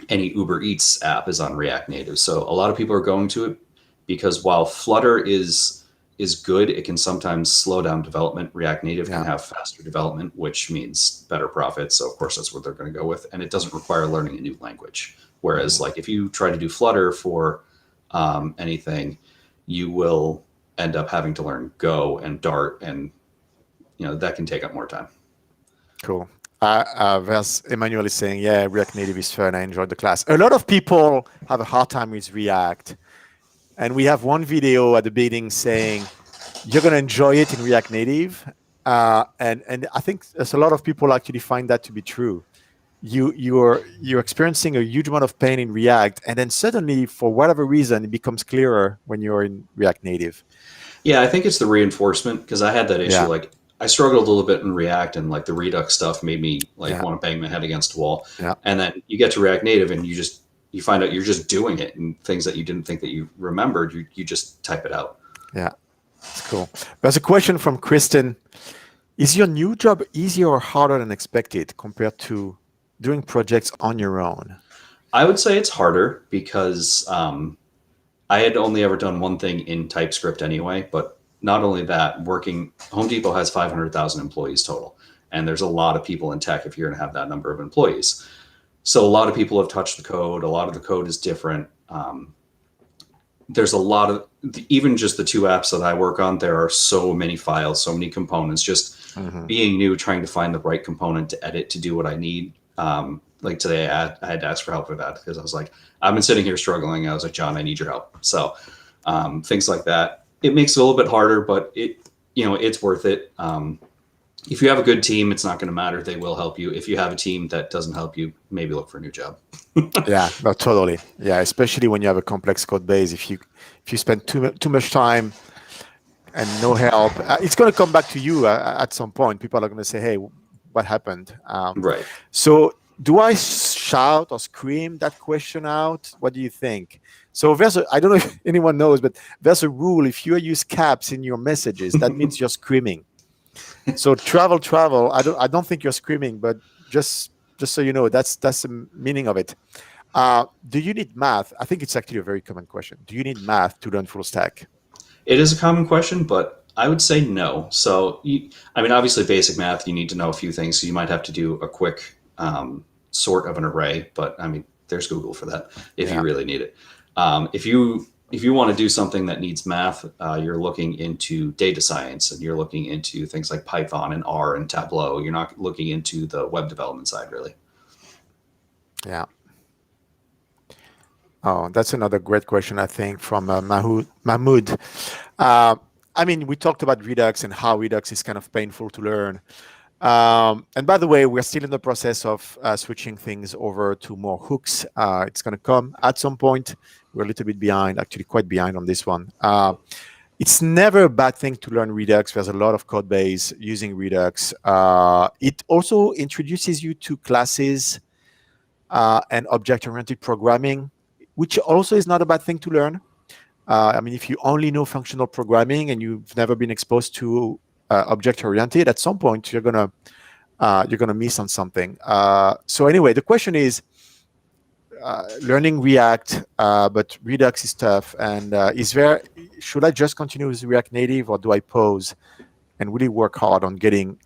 any Uber Eats app is on React Native. So a lot of people are going to it because while Flutter is good, it can sometimes slow down development. React Native can have faster development, which means better profits. So of course that's what they're going to go with, and it doesn't require learning a new language. Whereas like if you try to do Flutter for anything, you will end up having to learn Go and Dart, and that can take up more time. Cool. There's Emmanuel is saying, yeah, React Native is fun. I enjoyed the class. A lot of people have a hard time with React. And we have one video at the beginning saying, you're going to enjoy it in React Native. And I think there's a lot of people actually find that to be true. You're experiencing a huge amount of pain in React, and then suddenly, for whatever reason, it becomes clearer when you're in React Native. Yeah, I think it's the reinforcement, because I had that issue. Yeah. Like I struggled a little bit in React, and like the Redux stuff made me like want to bang my head against a wall. Yeah. And then you get to React Native, and you find out you're just doing it, and things that you didn't think that you remembered, you just type it out. Yeah, that's cool. There's a question from Kristen. Is your new job easier or harder than expected compared to doing projects on your own? I would say it's harder because I had only ever done one thing in TypeScript anyway, but not only that, Home Depot has 500,000 employees total, and there's a lot of people in tech if you're going to have that number of employees. So a lot of people have touched the code. A lot of the code is different. There's a lot of, even just the two apps that I work on, there are so many files, so many components, just being new, trying to find the right component to edit, to do what I need. Like today I had to ask for help with that because I was like, I've been sitting here struggling. I was like, John, I need your help. So things like that. It makes it a little bit harder, but it's worth it. If you have a good team, it's not going to matter. They will help you. If you have a team that doesn't help you, maybe look for a new job. Yeah, no, totally. Yeah, especially when you have a complex code base. If you spend too much time and no help, it's going to come back to you at some point. People are going to say, hey, what happened? Right. So do I shout or scream that question out? What do you think? So I don't know if anyone knows, but there's a rule. If you use caps in your messages, that means you're screaming. So travel. I don't think you're screaming, but just so you know, that's the meaning of it. Do you need math? I think it's actually a very common question. Do you need math to learn full stack? It is a common question, but I would say no. So, obviously basic math, you need to know a few things. So you might have to do a quick sort of an array, but there's Google for that if you really need it. If you want to do something that needs math, you're looking into data science, and you're looking into things like Python and R and Tableau. You're not looking into the web development side, really. Yeah. Oh, that's another great question, I think, from Mahmoud. We talked about Redux and how Redux is kind of painful to learn. And by the way, we're still in the process of switching things over to more hooks. It's going to come at some point. We're a little bit behind, actually quite behind on this one. It's never a bad thing to learn Redux. There's a lot of code base using Redux. It also introduces you to classes and object-oriented programming, which also is not a bad thing to learn. If you only know functional programming and you've never been exposed to object-oriented, at some point you're gonna miss on something. So anyway, the question is learning React, but Redux is tough. And should I just continue with React Native, or do I pause and really work hard on getting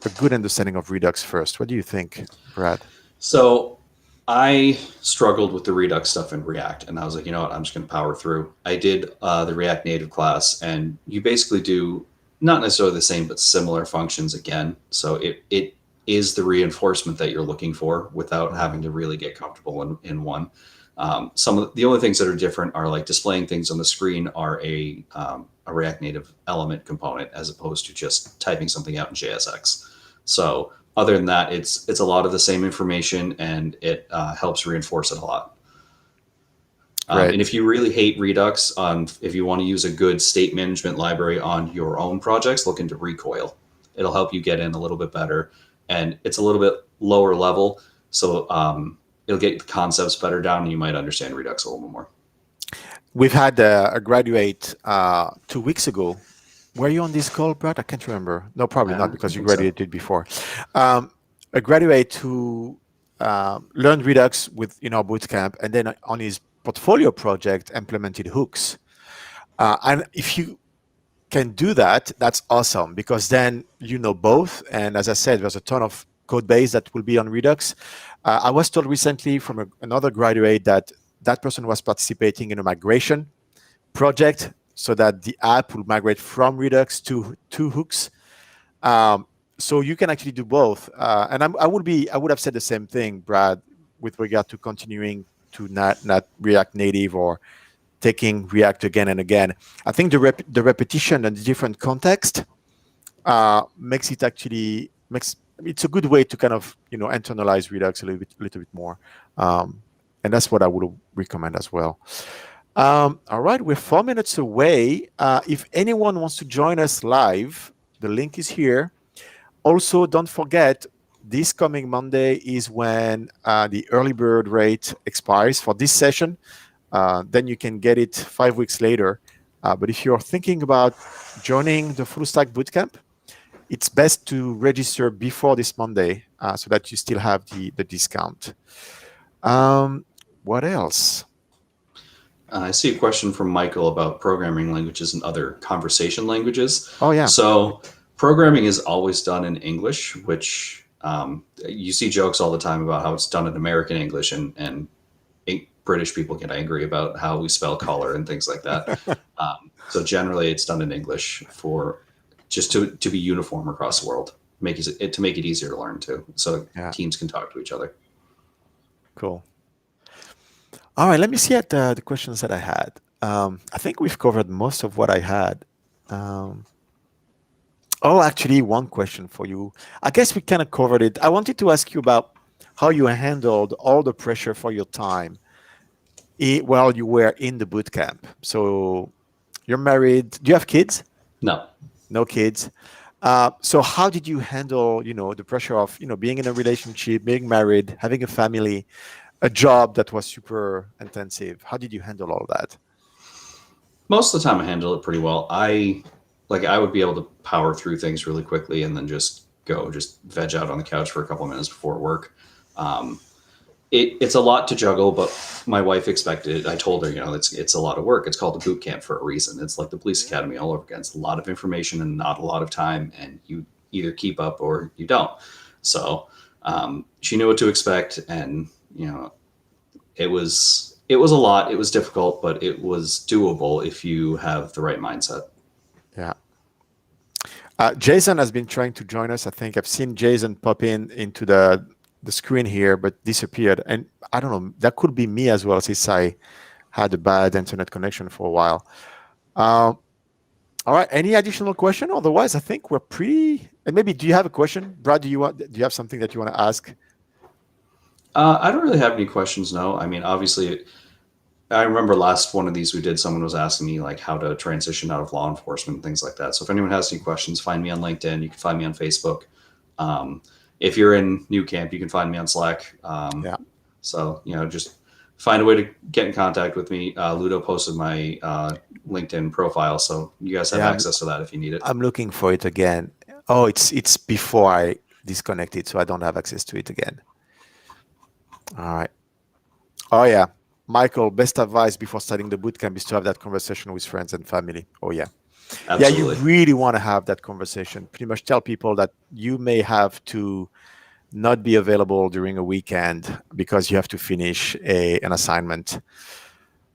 a good understanding of Redux first? What do you think, Brad? So I struggled with the Redux stuff in React, and I was like, you know what, I'm just going to power through. I did the React Native class, and you basically do not necessarily the same, but similar functions again. So it is the reinforcement that you're looking for without having to really get comfortable in one. The only things that are different are like displaying things on the screen are a React Native element component as opposed to just typing something out in JSX. So other than that, it's a lot of the same information, and it helps reinforce it a lot. Right. And if you really hate Redux, if you want to use a good state management library on your own projects, look into Recoil. It'll help you get in a little bit better, and it's a little bit lower level, so it'll get the concepts better down, and you might understand Redux a little bit more. We've had a graduate 2 weeks ago. Were you on this call, Brad? I can't remember. No, probably not, because you graduated before. A graduate who learned Redux in our bootcamp, and then on his portfolio project implemented hooks. And if you can do that, that's awesome, because then you know both. And as I said, there's a ton of code base that will be on Redux. I was told recently from another graduate that person was participating in a migration project so that the app will migrate from Redux to hooks. So you can actually do both. And I would have said the same thing, Brad, with regard to continuing to not React Native or taking React again and again. I think the repetition and the different context makes it's a good way to kind of internalize Redux a little bit more, and that's what I would recommend as well. All right, we're 4 minutes away. If anyone wants to join us live, the link is here. Also, don't forget, this coming Monday is when the early bird rate expires for this session. Then you can get it 5 weeks later. But if you're thinking about joining the Full Stack Bootcamp, it's best to register before this Monday so that you still have the discount. What else? I see a question from Michael about programming languages and other conversation languages. Oh, yeah. So programming is always done in English, which you see jokes all the time about how it's done in American English, and British people get angry about how we spell color and things like that. So generally it's done in English for just to be uniform across the world, to make it easier to learn too, so teams can talk to each other. Cool. All right, let me see at the questions that I had. I think we've covered most of what I had. Actually, one question for you. I guess we kind of covered it. I wanted to ask you about how you handled all the pressure for your time while you were in the bootcamp. So you're married. Do you have kids? No. No kids. So how did you handle, the pressure of, being in a relationship, being married, having a family, a job that was super intensive? How did you handle all that? Most of the time I handle it pretty well. I would be able to power through things really quickly and then just veg out on the couch for a couple of minutes before work. It's a lot to juggle, but my wife expected it. I told her, it's a lot of work. It's called a boot camp for a reason. It's like the police academy all over again. It's a lot of information and not a lot of time, and you either keep up or you don't. So she knew what to expect, and it was a lot. It was difficult, but it was doable if you have the right mindset. Yeah. Jason has been trying to join us. I think I've seen Jason pop into the screen here, but disappeared. And I don't know, that could be me as well, since I had a bad internet connection for a while. All right, any additional question? Otherwise, I think we're pretty. And maybe, do you have a question, Brad? Do you have something that you want to ask? I don't really have any questions. No, I mean, obviously, I remember last one of these we did, someone was asking me like how to transition out of law enforcement and things like that. So if anyone has any questions, find me on LinkedIn. You can find me on Facebook. If you're in New Camp, you can find me on Slack. So, just find a way to get in contact with me. Ludo posted my LinkedIn profile, so you guys have access to that if you need it. I'm looking for it again. Oh, it's before I disconnected, so I don't have access to it again. All right. Oh, yeah. Michael, best advice before starting the bootcamp is to have that conversation with friends and family. Oh, yeah. Absolutely. Yeah, you really want to have that conversation. Pretty much tell people that you may have to not be available during a weekend because you have to finish an assignment.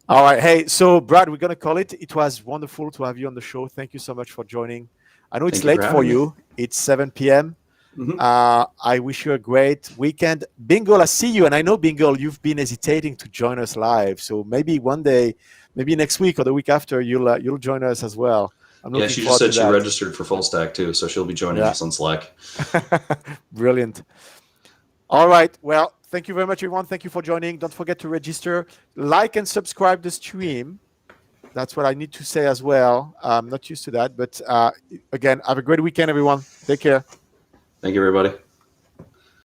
All right. Hey, so Brad, we're going to call it. It was wonderful to have you on the show. Thank you so much for joining. I know it's late for you. It's 7 p.m. I wish you a great weekend. Bingle, I see you, and I know, Bingle, you've been hesitating to join us live. So maybe one day, maybe next week or the week after, you'll join us as well. I'm Yeah, looking she just forward said to she that. registered for Full Stack too, so she'll be joining us on Slack. Brilliant. All right. Well, thank you very much, everyone. Thank you for joining. Don't forget to register, like, and subscribe the stream. That's what I need to say as well. I'm not used to that, but again, have a great weekend, everyone. Take care. Thank you, everybody.